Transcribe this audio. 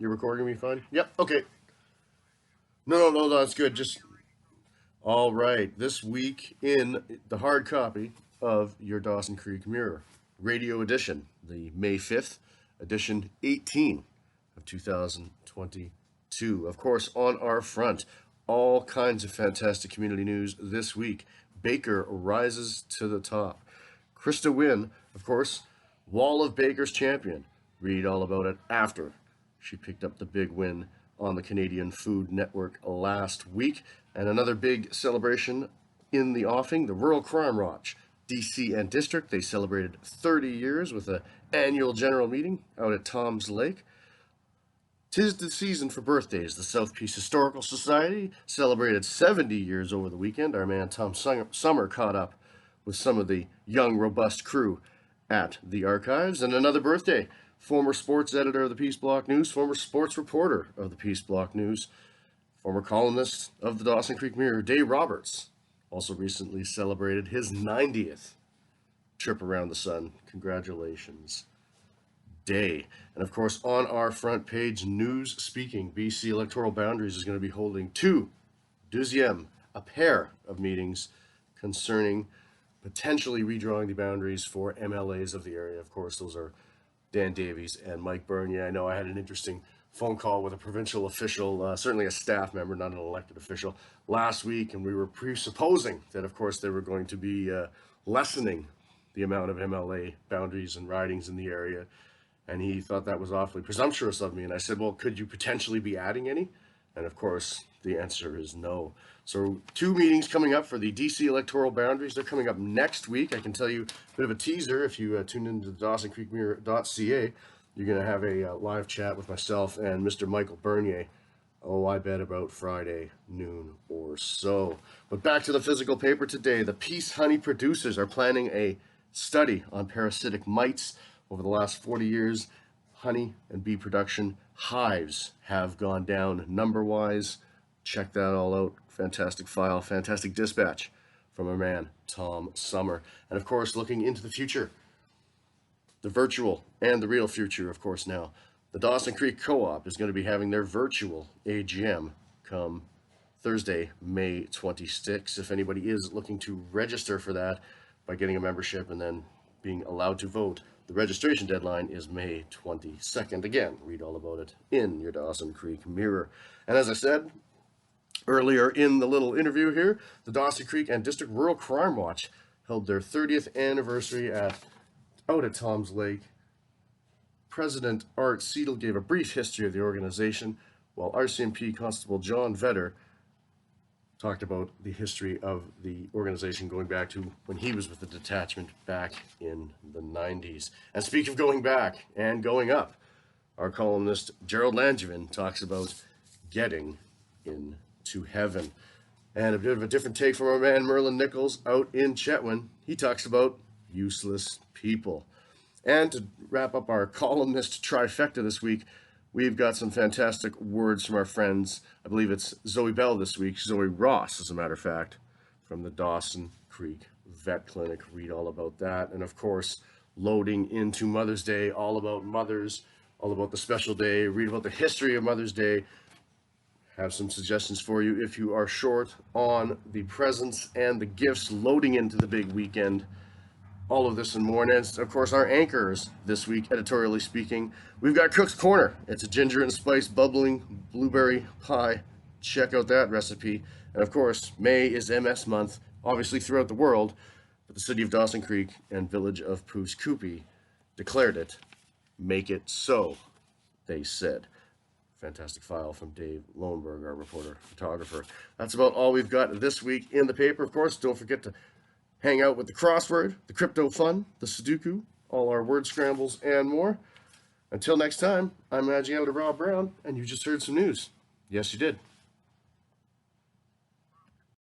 You're recording me fine? Yep. Okay. No, that's good. Just all right. This week in the hard copy of your Dawson Creek Mirror radio edition, the May 5th edition 18 of 2022. Of course, on our front, all kinds of fantastic community news this week. Baker rises to the top. Krista Wynn, of course, Wall of Baker's champion. Read all about it after she picked up the big win on the Canadian Food Network last week. And another big celebration in the offing, the Rural Crime Watch, DC and District. They celebrated 30 years with an annual general meeting out at Tom's Lake. 'Tis the season for birthdays. The South Peace Historical Society celebrated 70 years over the weekend. Our man Tom Summer caught up with some of the young, robust crew at the archives. And another birthday, former sports editor of the Peace Block News, former sports reporter of the Peace Block News, former columnist of the Dawson Creek Mirror, Dave Roberts, also recently celebrated his 90th trip around the sun. Congratulations, Day. And of course, on our front page, news speaking, BC Electoral Boundaries is going to be holding a pair of meetings concerning potentially redrawing the boundaries for MLAs of the area. Of course, those are Dan Davies and Mike Bernier. I know I had an interesting phone call with a provincial official, certainly a staff member, not an elected official, last week, and we were presupposing that, of course, they were going to be lessening the amount of MLA boundaries and ridings in the area. And he thought that was awfully presumptuous of me. And I said, well, could you potentially be adding any? And of course, the answer is no. So 2 meetings coming up for the DC electoral boundaries. They're coming up next week. I can tell you a bit of a teaser. If you tune into the DawsonCreekMirror.ca, you're going to have a live chat with myself and Mr. Michael Bernier. Oh, I bet about Friday noon or so. But back to the physical paper today. The Peace Honey producers are planning a study on parasitic mites. Over the last 40 years, honey and bee production hives have gone down number-wise. Check that all out. Fantastic file, fantastic dispatch from our man, Tom Summer. And of course, looking into the future, the virtual and the real future, of course, now. The Dawson Creek Co-op is going to be having their virtual AGM come Thursday, May 26th. If anybody is looking to register for that by getting a membership and then being allowed to vote, the registration deadline is May 22nd. Again, read all about it in your Dawson Creek Mirror. And as I said earlier in the little interview here, the Dawson Creek and District Rural Crime Watch held their 30th anniversary out at Tom's Lake. President Art Seidel gave a brief history of the organization, while RCMP Constable John Vetter talked about the history of the organization going back to when he was with the detachment back in the 90s. And speak of going back and going up, our columnist Gerald Langevin talks about getting into heaven. And a bit of a different take from our man Merlin Nichols out in Chetwynd. He talks about useless people. And to wrap up our columnist trifecta this week, we've got some fantastic words from our friends. I believe it's Zoe Bell this week, Zoe Ross, as a matter of fact, from the Dawson Creek Vet Clinic. Read all about that. And of course, loading into Mother's Day, all about mothers, all about the special day. Read about the history of Mother's Day. Have some suggestions for you if you are short on the presents and the gifts loading into the big weekend. All of this and more. And of course, our anchors this week, editorially speaking, we've got Cook's Corner. It's a ginger and spice bubbling blueberry pie. Check out that recipe. And of course, May is MS month, obviously throughout the world, but the city of Dawson Creek and village of Pouce Coupe declared it. Make it so, they said. Fantastic file from Dave Lowenberg, our reporter, photographer. That's about all we've got this week in the paper. Of course, don't forget to hang out with the crossword, the crypto fun, the Sudoku, all our word scrambles, and more. Until next time, I'm Magic Elder Rob Brown, and you just heard some news. Yes, you did.